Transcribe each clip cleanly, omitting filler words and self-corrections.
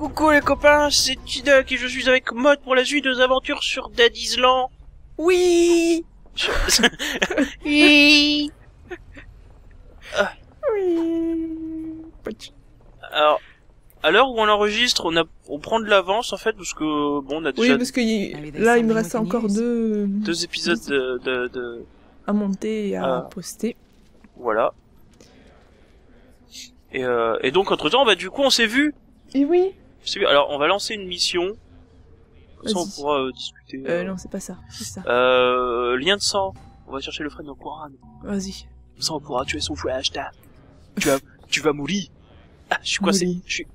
Coucou les copains, c'est Tiduck et je suis avec Mode pour la suite de nos aventures sur Dead Island. Oui. Oui. Oui. Alors, à l'heure où on enregistre, on prend de l'avance en fait parce que bon, on a déjà Oui, parce que là, il me reste encore deux épisodes de à monter et à poster. Voilà. Et donc entre temps, bah du coup, on s'est vu. Et oui. Alors, on va lancer une mission. Comme ça, on pourra discuter. Non, c'est pas ça. C'est ça. Lien de sang. On va chercher le frère de Koran. Vas-y. Comme ça, on pourra tuer son frère. Tu vas mourir. Ah, je suis coincé. Je suis...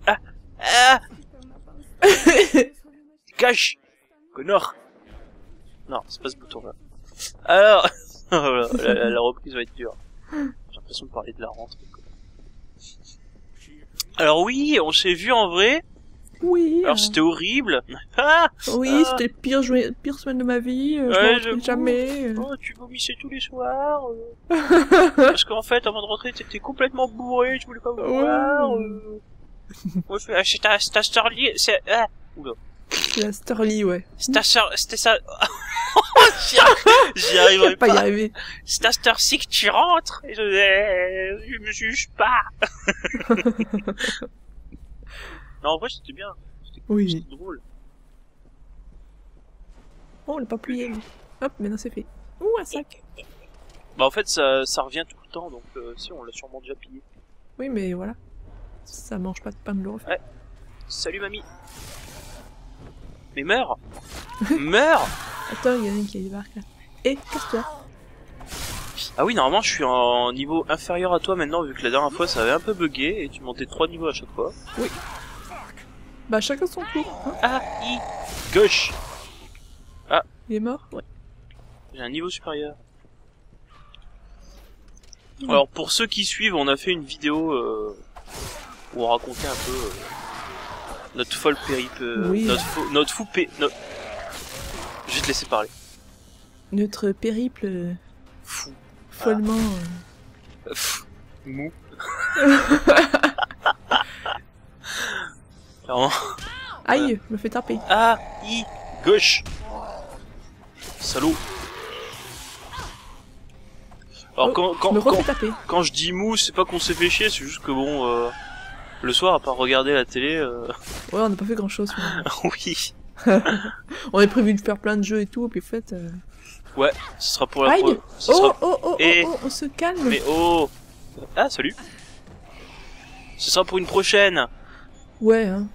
Cache, connard. Non, c'est pas ce bouton-là. Alors, voilà, la reprise va être dure. J'ai l'impression de parler de la rentrée. Alors oui, on s'est vu en vrai. Oui. Alors c'était horrible. Oui, c'était le pire semaine de ma vie. Je m'en retrouve jamais. Oh, tu vomissais tous les soirs. Parce qu'en fait, avant de rentrer, t'étais complètement bourré. Tu voulais pas me voir. Ouais, c'est ta sœur liée. C'est oula. C'est la Starly, ouais. C'est ta sœur. C'était ça. J'y arriverai pas. Pas y arriver. C'est ta sœur-ci que tu rentres. Et je me juge pas. Non, en vrai, c'était bien. C'était drôle. Oh, on l'a pas plié. Hop, maintenant c'est fait. Ouh, un sac. Bah, en fait, ça revient tout le temps, donc si, on l'a sûrement déjà pillé. Oui, mais voilà. Ça mange pas de pain de le refaire. Ouais. Salut, mamie. Mais meurs. Meurs. Attends, il y en a un qui débarque là. Eh, casse-toi. Ah oui, normalement, je suis en niveau inférieur à toi maintenant, vu que la dernière fois, ça avait un peu bugué, et tu montais 3 niveaux à chaque fois. Oui. Bah, chacun son tour. Hein. Ah, gauche. Ah. Il est mort? Ouais. J'ai un niveau supérieur. Alors, pour ceux qui suivent, on a fait une vidéo où on racontait un peu notre folle périple, notre fou Je vais te laisser parler. Notre périple fou, follement mou. Alors, aïe, me fait taper. Ah, gauche. Salaud. Alors quand je dis mou, c'est pas qu'on s'est fait chier, c'est juste que bon, le soir, à part regarder la télé... Ouais, on n'a pas fait grand chose. Oui. On avait prévu de faire plein de jeux et tout, puis en fait... Ouais, ce sera pour la aïe. Oh, on se calme. Mais oh. Ah, salut. Ce sera pour une prochaine. Ouais, hein.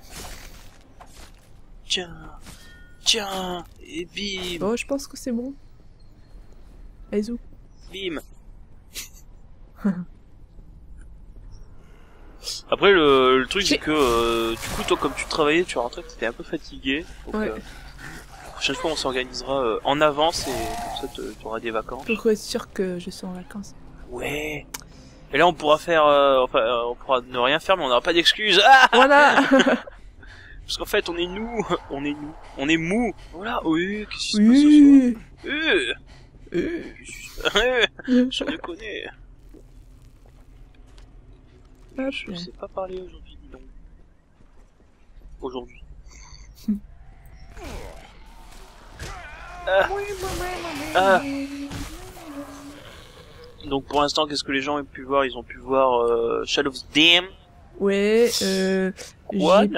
Tiens, et bim. Oh, je pense que c'est bon. Allez, zou. Bim. Après, le truc, c'est que, du coup, toi, comme tu travaillais, tu rentrais, t'étais un peu fatigué. Donc, ouais. La prochaine fois, on s'organisera en avance et comme ça, tu auras des vacances. Pour être sûr que je suis en vacances. Ouais. Et là, on pourra faire, on pourra ne rien faire, mais on n'aura pas d'excuses. Ah, voilà. Parce qu'en fait, on est mou. Voilà. Oui, qu'est-ce qui se passe ce soir? Je me connais. Je ne sais pas parler aujourd'hui, dis donc. Aujourd'hui. Donc pour l'instant, qu'est-ce que les gens ont pu voir? Ils ont pu voir Shadow's Dam. Ouais, j'ai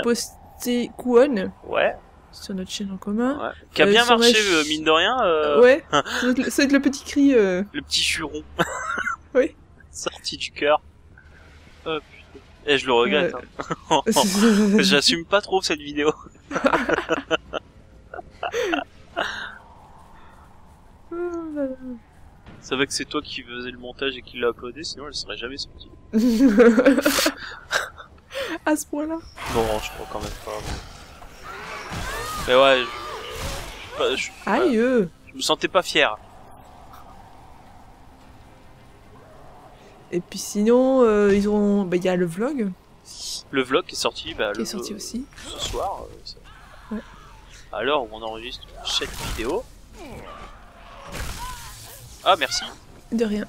posté Kwon. Ouais. Sur notre chaîne en commun. Ouais. Qui a bien marché, mine de rien. Ouais. Ça va être le petit cri. Le petit churon. Oui. Sorti du cœur. Oh putain. Et je le regrette. Hein. J'assume pas trop cette vidéo. Ça va que c'est toi qui faisais le montage et qui l'a uploadé, sinon elle serait jamais sortie. À ce point-là? Non, je crois quand même pas. Mais ouais, aïe. Je me sentais pas fier. Et puis sinon, ils ont, bah il y a le vlog. Le vlog qui est sorti, bah qui est sorti aussi. Ce soir. Ouais. À l'heure où on enregistre cette vidéo. Ah, merci. De rien.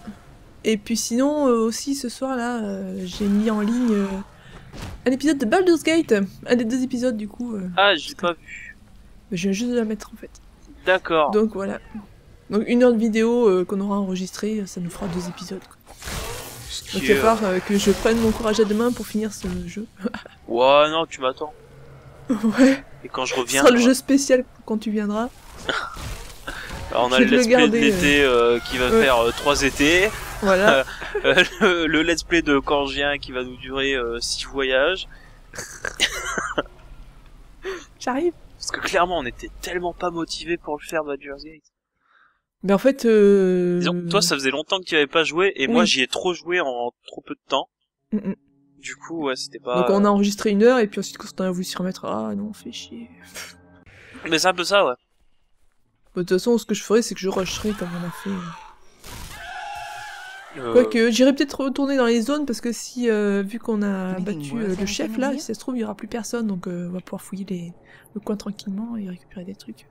Et puis sinon, aussi ce soir là, j'ai mis en ligne un épisode de Baldur's Gate. Un des 2 épisodes, du coup. Ah, je l'ai pas vu. Mais je viens juste de la mettre, en fait. D'accord. Donc, voilà. Donc, 1 heure de vidéo qu'on aura enregistrée, ça nous fera 2 épisodes, quoi. Donc, il va falloir que je prenne mon courage à 2 mains pour finir ce jeu. Ouais, non, tu m'attends. Ouais. Et quand je Ce reviens... sera le jeu spécial quand tu viendras. Alors, on a le let's play de l'été qui va faire 3 étés. Voilà. Le let's play de quand je viens qui va nous durer 6 voyages. J'arrive. Parce que clairement, on était tellement pas motivés pour le faire, Baldur's Gate. Mais en fait... Disons, toi, ça faisait longtemps que tu avais pas joué, et moi, j'y ai trop joué en trop peu de temps. Du coup, ouais, c'était pas... Donc on a enregistré 1 heure, et puis ensuite, quand on a voulu s'y remettre, ah non, fait chier. Mais c'est un peu ça, ouais. De toute façon, ce que je ferais, c'est que je rusherais comme on a fait. Quoique, j'irais peut-être retourner dans les zones, parce que si, vu qu'on a battu le chef, là, si ça se trouve, il y aura plus personne, donc on va pouvoir fouiller le coin tranquillement et récupérer des trucs.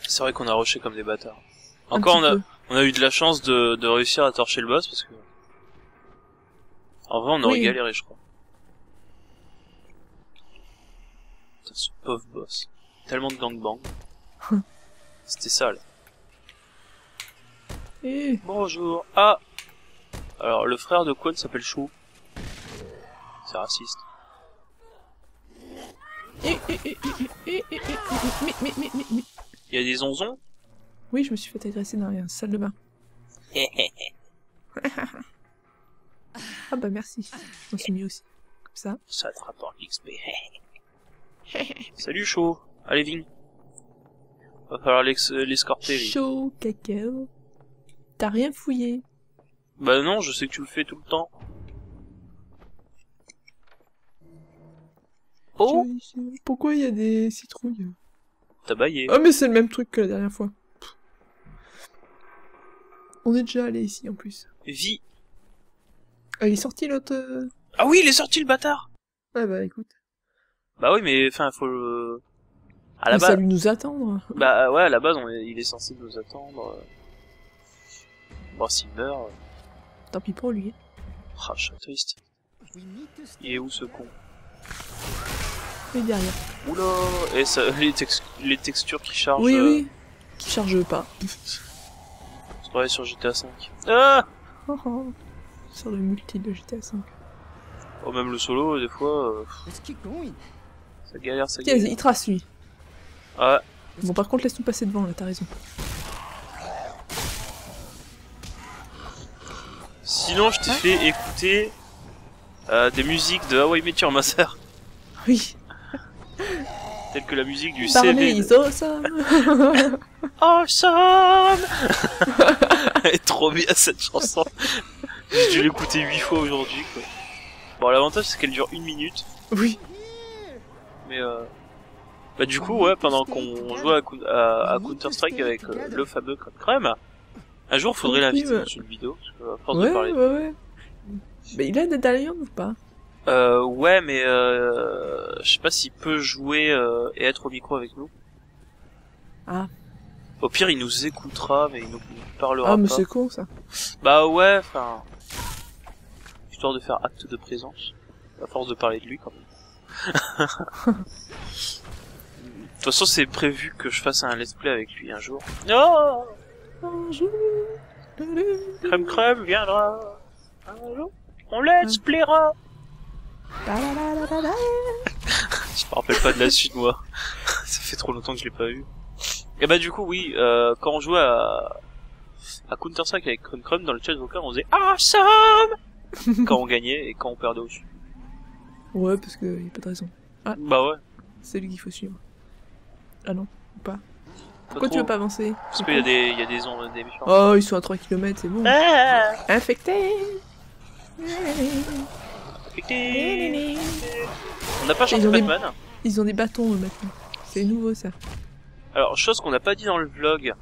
C'est vrai qu'on a rushé comme des bâtards. Encore, on a eu de la chance de réussir à torcher le boss, parce que... En vrai, on aurait galéré, je crois. Putain, ce pauvre boss. Tellement de gangbang. C'était ça, là. Bonjour. Ah! Alors, le frère de Quan s'appelle Chou. C'est raciste. Il y a des onzons? Oui, je me suis fait agresser dans la salle de bain. Ah bah merci. Je m'en suis mis aussi. Comme ça. Ça te rapporte l'XP. Salut Chou. Allez, viens. Va falloir l'escorter. Chaud, cacao. T'as rien fouillé? Bah non, je sais que tu le fais tout le temps. Oh! Pourquoi il y a des citrouilles? T'as baillé. Ah mais c'est le même truc que la dernière fois. On est déjà allé ici en plus. Vie. Ah, il est sorti l'autre... Ah oui, il est sorti le bâtard! Ah bah écoute. Bah oui, mais enfin, faut le... À la mais base... ça lui nous attendre. Bah ouais, à la base, il est censé nous attendre. Bon, s'il meurt... Tant pis pour lui. Ah, je suis triste. Il est où ce con? Il est derrière. Oula! Et ça, les textures qui chargent... Oui, oui. Qui chargent pas. C'est pareil sur GTA 5. Ah! Sur le multi de GTA 5. Oh, même le solo, des fois... ça galère, ça Tiens, galère. il trace lui. Ouais. Bon, par contre, laisse-nous passer devant, là, t'as raison. Sinon, je t'ai fait écouter des musiques de How I Met Your Mother. Oui. Telle que la musique du Barney CV. is awesome. Awesome. Elle est trop bien cette chanson. J'ai dû l'écouter 8 fois aujourd'hui, quoi. Bon, l'avantage c'est qu'elle dure 1 minute. Oui. Mais bah du coup, ouais, pendant qu'on jouait à Counter-Strike avec le fameux Crème, un jour faudrait l'inviter dans une vidéo, parce que, à force de parler. Ouais. Mais il a des Dalian ou pas? Ouais, mais je sais pas s'il peut jouer et être au micro avec nous. Ah. Au pire, il nous écoutera, mais il nous parlera pas. Ah, mais c'est con, ça. Bah ouais, enfin... Histoire de faire acte de présence. À force de parler de lui, quand même. De toute façon, c'est prévu que je fasse un let's play avec lui un jour. Oh, un jour... Crème viendra. Un jour, on let's playera. Je me rappelle pas de la suite, moi. Ça fait trop longtemps que je l'ai pas vu. Et bah du coup, oui, quand on jouait à Counter-Strike avec Crumb dans le chat vocal, on faisait awesome quand on gagnait et quand on perdait aussi. Ouais, parce que y a pas de raison. Ah. Bah ouais. C'est lui qu'il faut suivre. Ah non, ou pas. Pourquoi tu veux pas avancer? Parce qu'il y a des ondes, des méchants. Oh, ils sont à 3 km, c'est bon. Ah, infecté. Infecté. On n'a pas chanté Batman. Ils ont des bâtons maintenant. C'est nouveau ça. Alors, chose qu'on n'a pas dit dans le vlog,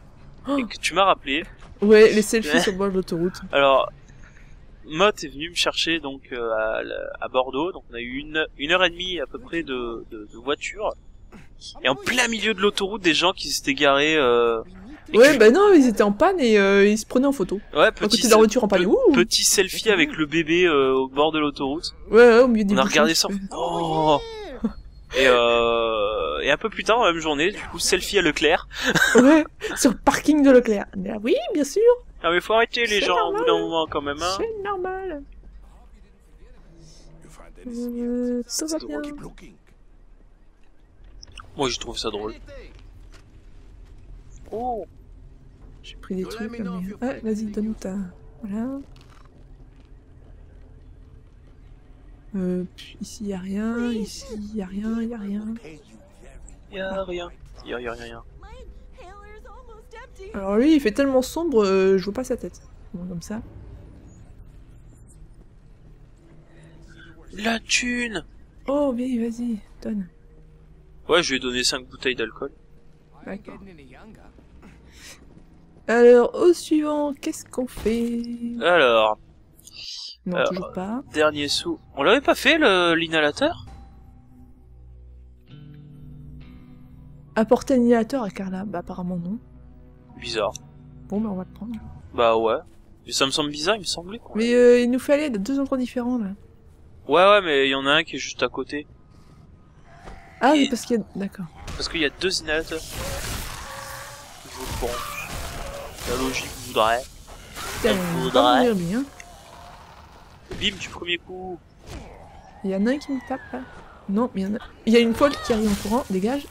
et que tu m'as rappelé. Ouais, les selfies sur le bord de l'autoroute. Alors, Mott est venu me chercher donc à Bordeaux, donc on a eu une heure et demie à peu près de voiture. Et en plein milieu de l'autoroute, des gens qui s'étaient garés Ouais, bah non, ils étaient en panne et ils se prenaient en photo. Ouais, À côté de la voiture en panne. Petit selfie avec le bébé au bord de l'autoroute. Ouais, au milieu des On a bouchons, regardé tu ça. fais. Oh. Et un peu plus tard, dans la même journée, du coup, selfie à Leclerc. Ouais, sur le parking de Leclerc. Ah oui, bien sûr. Ah mais faut arrêter les C'est gens au normal. bout d'un moment quand même, hein. C'est normal. Ça va bien. Moi, je trouve ça drôle. Oh. J'ai pris des trucs, mais... Ouais, vas-y, donne-nous ta... Voilà. Ici, y a rien. Ici, y a rien, y a rien. Y a rien. Y a rien. Alors lui, il fait tellement sombre, je vois pas sa tête. Bon, comme ça. La thune. Oh, oui, vas-y, donne. Ouais, je lui ai donné 5 bouteilles d'alcool. D'accord. Alors, au suivant, qu'est-ce qu'on fait? Alors, Non, toujours pas. dernier sou. On l'avait pas fait, l'inhalateur? Apporter un inhalateur à Carla? Bah, apparemment non. Bizarre. Bon, bah, on va le prendre. Bah ouais. Et ça me semble bizarre, il me semblait. Quoi. Mais il nous fallait aller à 2 endroits différents, là. Ouais, mais il y en a un qui est juste à côté. Ah, Et- oui, parce qu'il y a... D'accord. Parce qu'il y a 2 inhalateurs. Je pense. La logique voudrait. Putain, faudrait. on va mourir, lui, hein. Bim, du premier coup. Il y en a un qui me tape, là. Non, mais il y en a... Il y a une folle qui arrive en courant, dégage.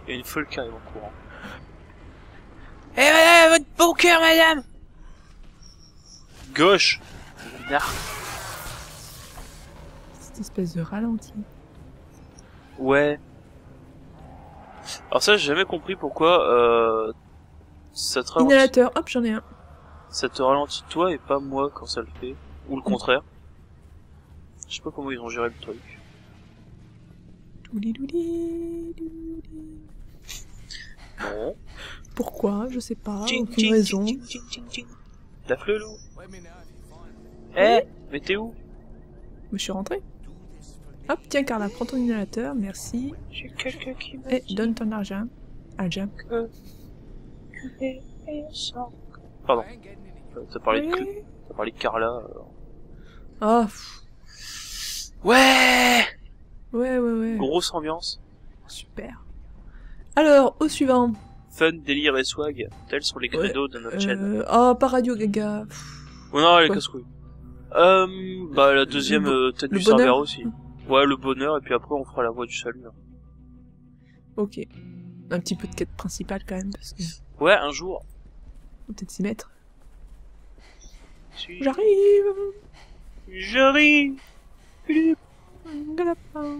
Il y a une folle qui arrive en courant. Eh madame, votre bon cœur, madame. Gauche. Minard. Cette espèce de ralenti. Ouais. Alors ça, j'ai jamais compris pourquoi ça te ralentit. Inhalateur, hop, j'en ai un. Ça te ralentit toi et pas moi quand ça le fait. Ou le contraire. Je sais pas comment ils ont géré le truc. Douli, douli, douli. Non. Pourquoi? Je sais pas, Tching, aucune tching, raison. tching, tching, tching, tching. La flelou. Eh, mais t'es où? Je suis rentrée. Hop, tiens Carla, prends ton inhalateur, merci. J'ai quelqu'un qui m'a Et dit donne ton argent. Argent. que... Pardon. T'as parlé de Carla. Ah, Ouais. ouais. Grosse ambiance. Super. Alors, au suivant. Fun, délire et swag. Tels sont les credos de notre chaîne. Oh, pas Radio Gaga. Oh non, les Quoi casse-couilles. Bah la deuxième tête le du bonheur. serveur aussi. Ouais, le bonheur, et puis après on fera la voie du salut. Hein. Ok. Un petit peu de quête principale quand même, parce que Ouais, un jour. faut peut-être s'y mettre. Si J'arrive. j'arrive. Philippe. Galapin.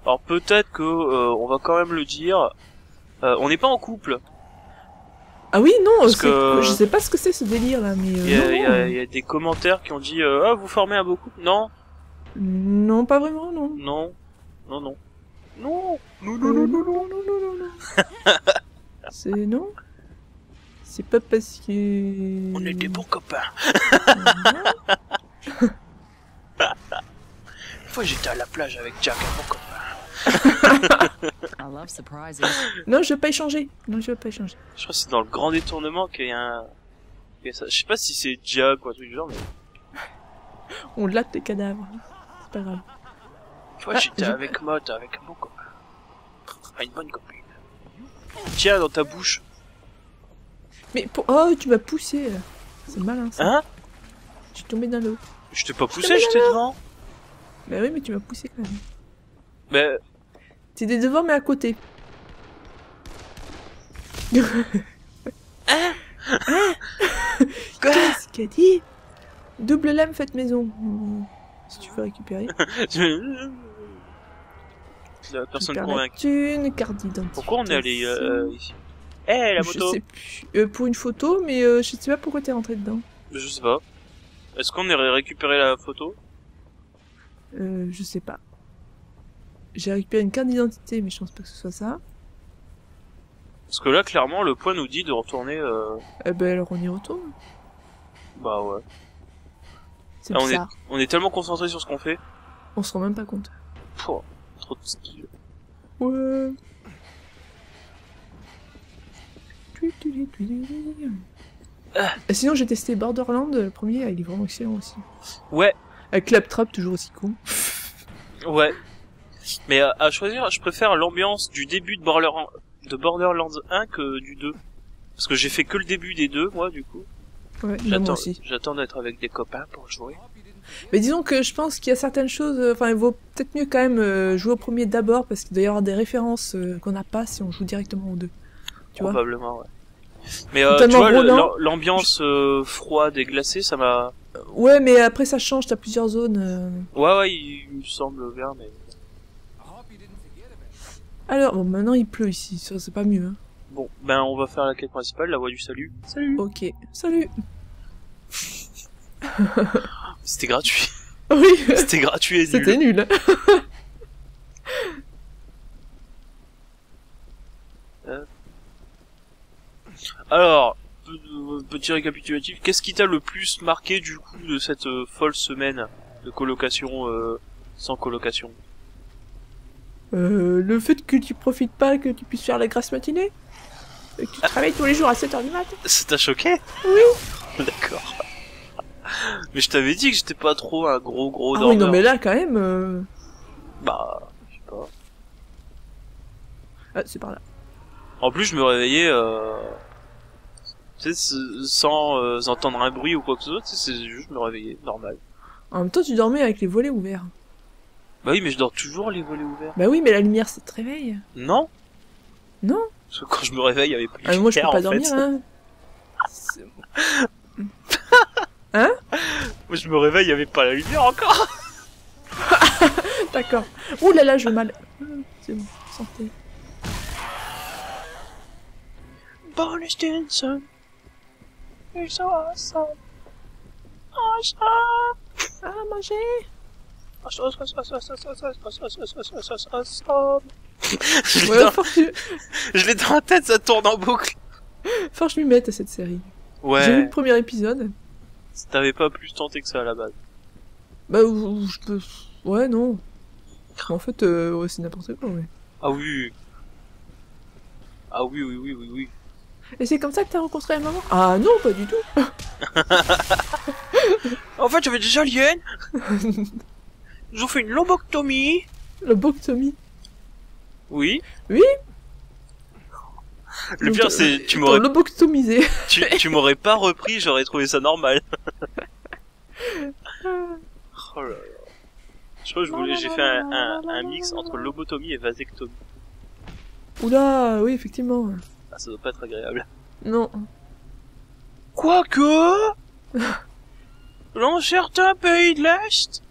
Alors peut-être que on va quand même le dire. On n'est pas en couple. Ah oui, non, Parce que- je sais pas ce que c'est ce délire là, mais Il y a, non, il y a- il y a des commentaires qui ont dit ah vous formez un beau couple. Non, non, pas vraiment, non. non, non, non, non, non, non. C'est non. C'est pas parce que. On est des bons copains. Une fois j'étais à la plage avec Jack, un bon copain. I love surprises. Non, je veux pas échanger. Non, je veux pas échanger. Je crois que c'est dans le grand détournement qu'il y a un. qu'il y a ça. Je sais pas si c'est Jack ou un truc du genre, mais. On latte les cadavres. C'est pas grave. Une fois Ah, j'étais je- avec Mott, avec un bon copain. Ah, une bonne copine. Tiens, dans ta bouche. Mais pour... Oh, tu m'as poussé là. C'est malin ça. Hein? Je suis tombé dans l'eau. Je t'ai pas poussé, j'étais devant. Bah oui, mais tu m'as poussé quand même. Mais. T'étais devant, mais à côté. Hein? Qu'est-ce qu'elle dit? Double lame faite maison. Si tu veux récupérer. La personne Récupère la convaincue. thune, carte d'identité. Pourquoi on est allé ici? Eh, la Je moto! sais plus. Pour une photo, mais je sais pas pourquoi t'es rentré dedans. Je sais pas. Est-ce qu'on aurait récupéré la photo? Je sais pas. J'ai récupéré une carte d'identité, mais je pense pas que ce soit ça. Parce que là, clairement, le point nous dit de retourner. Eh ben alors on y retourne. Bah ouais. C'est Ah, bizarre. on est tellement concentré sur ce qu'on fait. On se rend même pas compte. Pouah, trop de skill. Ouais. Et sinon, j'ai testé Borderlands, le premier, il est vraiment excellent aussi. Ouais. Avec Claptrap, toujours aussi con. Ouais. Mais à choisir, je préfère l'ambiance du début de Borderlands 1 que du 2. Parce que j'ai fait que le début des deux, moi, du coup. Ouais, moi aussi. J'attends d'être avec des copains pour jouer. Mais disons que je pense qu'il y a certaines choses... Enfin, il vaut peut-être mieux quand même jouer au premier d'abord, parce qu'il doit y avoir des références qu'on n'a pas si on joue directement aux deux. Tu Probablement, ouais. Mais tu vois, l'ambiance froide et glacée, ça m'a... Ouais, mais après ça change, t'as plusieurs zones. Ouais, il me semble bien, mais... Alors, bon, maintenant il pleut ici, ça c'est pas mieux. Hein. Bon, ben on va faire la quête principale, la voie du salut. Salut. Ok, salut. C'était gratuit. Oui. C'était gratuit et nul. C'était nul. Alors, petit récapitulatif, qu'est-ce qui t'a le plus marqué du coup de cette folle semaine de colocation sans colocation? Le fait que tu profites pas, que tu puisses faire la grasse matinée, et que tu travailles tous les jours à 7h du matin. Ça t'a choqué? Oui. D'accord. Mais je t'avais dit que j'étais pas trop un gros dormeur. Oui, non mais là quand même... Bah, je sais pas. Ah, c'est par là. En plus, je me réveillais... tu sais, sans entendre un bruit ou quoi que ce soit, c'est juste me réveiller, normal. En même temps, tu dormais avec les volets ouverts. Bah oui, mais je dors toujours les volets ouverts. Bah oui, mais la lumière, ça te réveille. Non. Non. Parce que quand je me réveille, il y avait plus de lumière, moi, je peux pas en dormir, fait. hein. Hein? Moi, je me réveille, il y avait pas la lumière encore. D'accord. Ouh là là, je vais mal. C'est bon, santé. Bonnie Stinson. It's awesome. Awesome. Ah, manger. Je l'ai dans la tête, ça tourne en boucle. Faut que je m'y mette à cette série. Ouais. J'ai vu le premier épisode. T'avais pas plus tenté que ça à la base. Bah, je peux... Ouais, non. En fait, ouais, c'est n'importe quoi, ouais. Ah oui. Ah oui. Et c'est comme ça que t'as rencontré la maman? Ah non, pas du tout. En fait, j'avais des aliens. Ils ont fait une lobotomie. Lobotomie. Oui. Oui. Le pire, c'est tu m'aurais lobotomisé. tu m'aurais pas repris, j'aurais trouvé ça normal. Oh là là. Je crois que j'ai fait un mix entre lobotomie et vasectomie. Oula, oui, effectivement. Ah, ça doit pas être agréable. Non. Quoique dans certains pays de l'Est.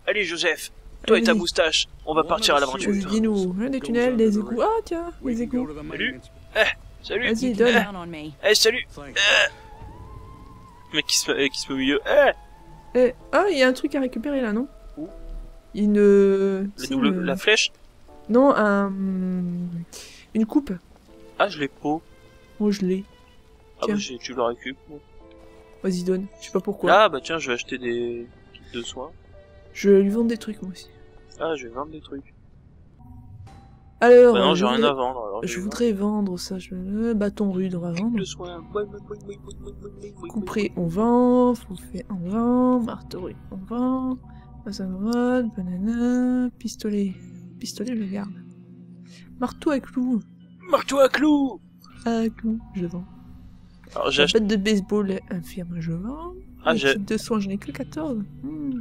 Allez Joseph, toi et ta moustache, on va partir à l'aventure. Dis-nous, des tunnels, des égouts. Ah tiens, des égouts. Salut. Salut. Vas-y, donne. Salut. Mec qui se met au milieu. Ah, il y a un truc à récupérer là, non? Où? La flèche? Non, une coupe. Ah, je l'ai pas. Moi, je l'ai. Ah bah tu le récupères. Vas-y, donne. Je sais pas pourquoi. Ah bah tiens, je vais acheter des kits de soins. Je vais lui vendre des trucs, moi aussi. Ah, je vais vendre des trucs. Alors... Bah non, j'ai rien à vendre. Alors je voudrais vendre ça. Bâton rude, on va vendre. De soins. Couperé, on vend. Fouffet, on vend. Marteau, on vend. Azamrod, banana, pistolet. Pistolet, je le garde. Marteau à clous. Marteau à clous. À clous, je vends. Alors j'ai acheté... de baseball infirme, je vends. Ah, j'ai... kit de soins, j'en ai que 14.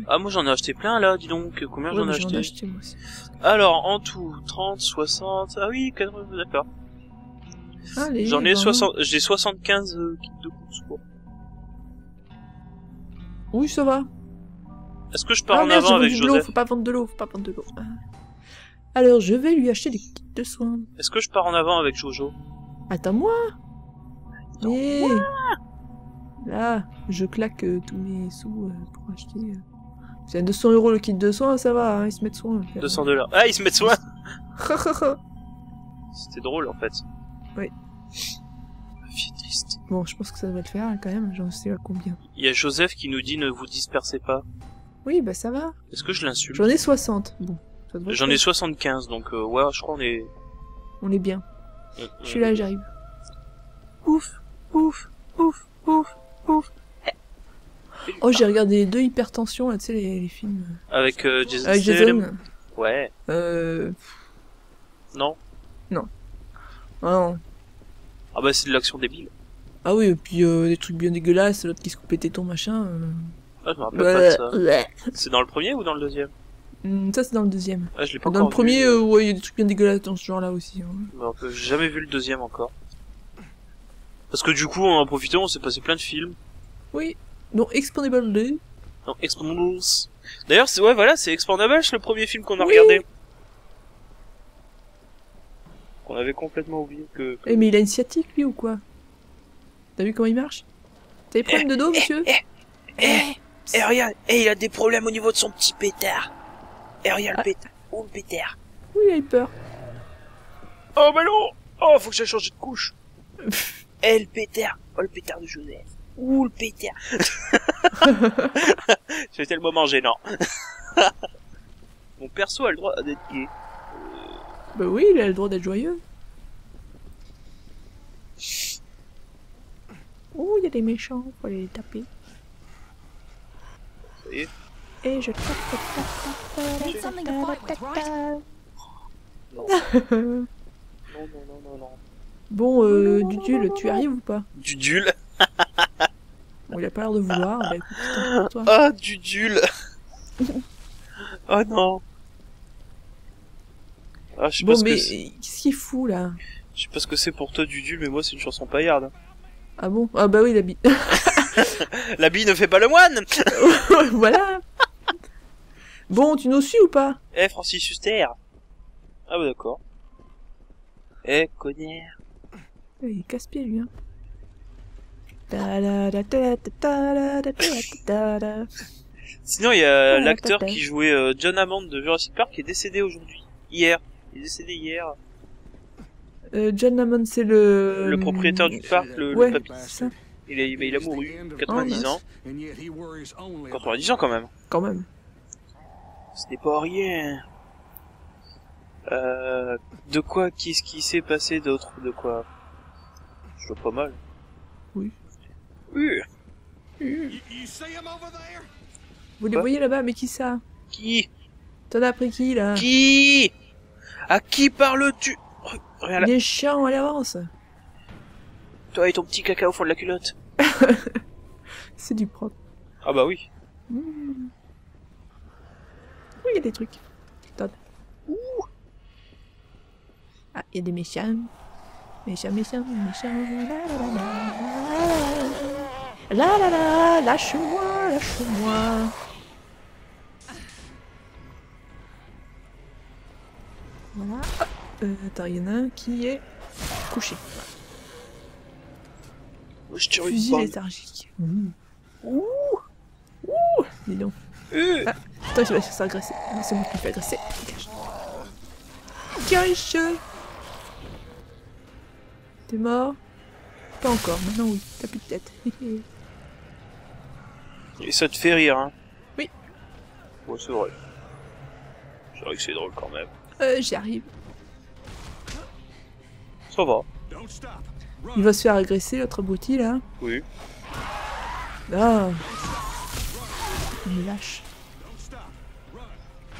Ah, moi j'en ai acheté plein là, dis donc. Combien j'en ai acheté moi aussi. Alors, en tout, 30, 60... Ah oui, 80, d'accord. Allez, j'en ai 60... J'ai 75 kits de course, quoi. Oui, ça va. Est-ce que je pars en avant avec Joseph? Faut pas vendre de l'eau, Alors, je vais lui acheter des kits de soins. Est-ce que je pars en avant avec Jojo? Attends-moi. Là, je claque tous mes sous pour acheter... C'est à 200 € le kit de soins, ça va, hein, ils se mettent soin. 200 $. Ah, ils se mettent soin. C'était drôle, en fait. Oui. Ma fille est triste. Bon, je pense que ça va le faire, quand même, j'en sais à combien. Il y a Joseph qui nous dit ne vous dispersez pas. Oui, bah ça va. Est-ce que je l'insulte? J'en ai 60, bon. J'en ai 75, donc ouais, je crois on est... On est bien. Je suis là, j'arrive. Ouf, ouf, ouf, ouf, ouf. Oh, j'ai regardé les 2 Hypertension, là, tu sais, les films. Avec Jason Avec Statham. Jason. Ouais. Non. Non. Ah non. Ah bah c'est de l'action débile. Ah oui, et puis des trucs bien dégueulasses, l'autre qui se coupait téton, machin. Ah, je me rappelle pas de ça. C'est dans le premier ou dans le deuxième? Ça, c'est dans le deuxième. Ah, je l'ai pas Dans encore le premier, vu. ouais, il y a des trucs bien dégueulasses dans ce genre-là aussi. Hein. Donc, j'ai jamais vu le deuxième encore. Parce que du coup, on en a profité, on s'est passé plein de films. Oui. Donc, Expandables 2. Non, Expendables. D'ailleurs, c'est, ouais, voilà, c'est Expendables, le premier film qu'on a Oui. regardé. Qu'on avait complètement oublié que... Eh, mais il a une sciatique, lui, ou quoi? T'as vu comment il marche? T'as des problèmes de dos, monsieur? regarde, il a des problèmes au niveau de son petit pétard. Regarde le pétard. Oh, le pétard. Oui, il a eu peur. Oh, bah non. Oh, faut que j'aille changer de couche. Le pétard. Oh, le pétard de Joseph. Ouh, le pétard. C'est tellement moment gênant. Mon perso a le droit d'être gay. Bah oui, il a le droit d'être joyeux. Ouh, il y a des méchants, faut aller les taper. Ça y est. Et je tape, Need something to fight with, right? Non. Non. Bon, Dudule, tu arrives ou pas? Dudule. Bon, il a pas l'air de vouloir, bah écoute, c'est tant pis pour toi. Ah, Dudule. Oh non. Ah, je sais pas Bon, ce mais que c'est. qu'est-ce qu'il fout, là? Je sais pas ce que c'est pour toi, Dudule, mais moi, c'est une chanson paillarde. Ah bon? Ah bah oui, la bille. La bille ne fait pas le moine. Voilà. Bon, tu nous suis ou pas? Francis Huster. Ah bah d'accord. Connard. Il est casse-pied, lui, hein. Sinon, il y a l'acteur qui jouait John Hammond de Jurassic Park qui est décédé aujourd'hui. Hier. Il est décédé hier. John Hammond, c'est le... Le propriétaire du parc, le Ouais, papy. c'est ça. Il a mouru. 90 ans. 90 ans quand même. Quand même. Ce n'est pas rien. De quoi? Qu'est-ce qui s'est passé d'autre? De quoi? Je vois pas mal. Oui. Oui. Vous les Quoi? voyez là-bas, mais qui ça? Qui? T'en as appris qui, là? Qui? À qui parles-tu? Regarde là. Il est chiant, allez, avance. Toi et ton petit caca au fond de la culotte. C'est du propre. Ah bah oui. Oui, il y a des trucs. Attends. Ah, il y a des méchants. Méchants. La, lâche-moi. Voilà. Attends, il y en a un qui est couché. Je tire une Fusil balle. léthargique. Ouh. Dis donc. Euh. Ah, attends, je vais se faire agresser. Non, c'est moi qui me fais agresser. Cache. T'es mort? Pas encore, maintenant oui. T'as plus de tête. Et ça te fait rire, hein? Oui. Ouais, c'est vrai. C'est vrai que c'est drôle quand même. J'y arrive. Ça va. Il va se faire agresser, l'autre abruti, là. Oui. Ah. Il me lâche.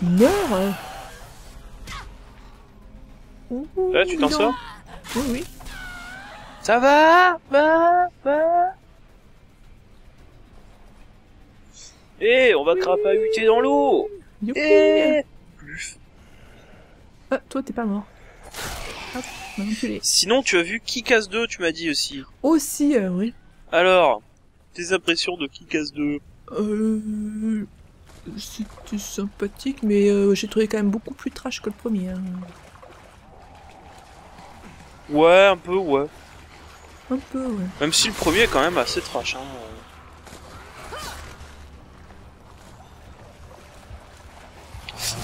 Meurs. Là, tu t'en sors? Oui. Ça va? Va. On va crapahuter dans l'eau. Youpi. Plus. Ah, toi, t'es pas mort. Hop, maintenant tu l'es. Sinon, tu as vu Kick-Ass 2, tu m'as dit aussi. Aussi, oui. Alors, tes impressions de Kick-Ass 2? C'était sympathique, mais j'ai trouvé quand même beaucoup plus trash que le premier. Hein. Ouais, un peu, ouais. Un peu, ouais. Même si le premier est quand même assez trash, hein.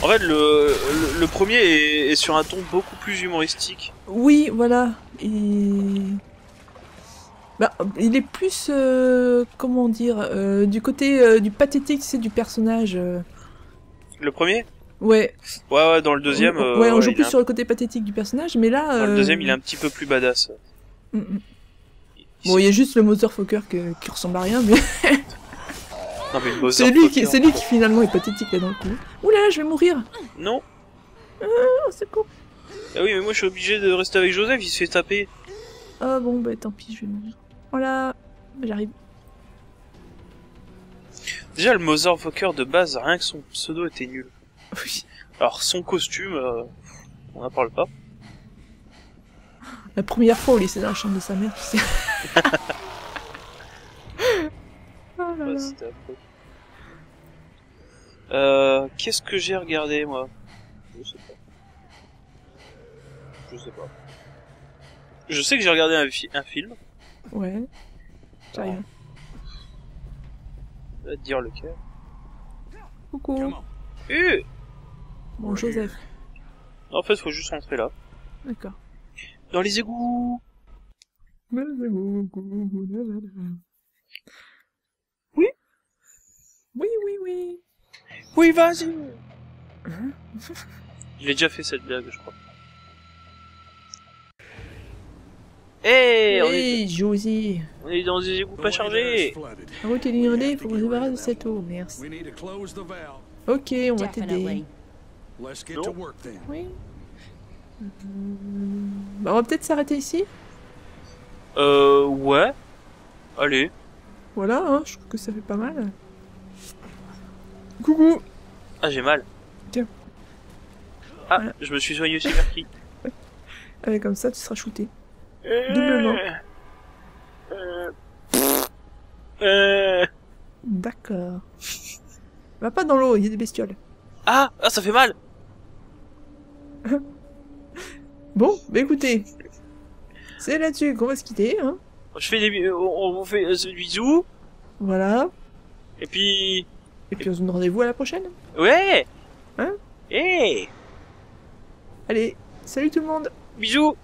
En fait, le premier est sur un ton beaucoup plus humoristique. Oui, voilà. Bah, il est plus, comment dire, du côté du pathétique, c'est du personnage. Le premier? Ouais. Ouais, dans le deuxième... ouais, on joue il plus est un- sur le côté pathétique du personnage, mais là... Dans le deuxième, il est un petit peu plus badass. Mm, mm. Bon, il y a juste le Motherfucker qui ressemble à rien, mais Non, mais le c'est lui qui finalement est pathétique là dans le coup. Oula, je vais mourir. Non. Oh, c'est cool. Ah oui, mais moi, je suis obligé de rester avec Joseph, il se fait taper. Ah bon, bah tant pis, je vais mourir. Voilà, j'arrive. Déjà, le Motherfucker de base, rien que son pseudo était nul. Oui. Alors, son costume, on n'en parle pas. La première fois où il est dans la chambre de sa mère, tu sais. Oh là Ouais, là. c'était affreux. Qu'est-ce que j'ai regardé, moi? Je sais pas. Je sais pas. Je sais que j'ai regardé un film. Ouais. J'arrive. Je vais te dire lequel. Coucou. Bon, Joseph. en fait, faut juste rentrer là. D'accord. Dans les égouts. Oui. Oui, oui, oui. Oui, vas-y. Hein? Je l'ai déjà fait cette blague, je crois. Hey, Josie. On est dans des égouts pas chargés. La route est inondée, il faut vous débarrasser de cette eau. Merci. Ok, on va t'aider. Non. Oui. Bah, on va peut-être s'arrêter ici. Ouais. Allez. Voilà, hein, je trouve que ça fait pas mal. Coucou. Ah, j'ai mal. Tiens. Ah, Voilà. je me suis soigné aussi vers qui? Allez, comme ça, tu seras shooté. Doublement. D'accord. Va pas dans l'eau, il y a des bestioles. Ah, ça fait mal. Bon, bah écoutez. C'est là-dessus qu'on va se quitter, hein. Je fais on vous fait des bisous. Voilà. Et puis... Et puis on se donne rendez-vous à la prochaine. Ouais. Hein? Eh. Allez, salut tout le monde. Bisous.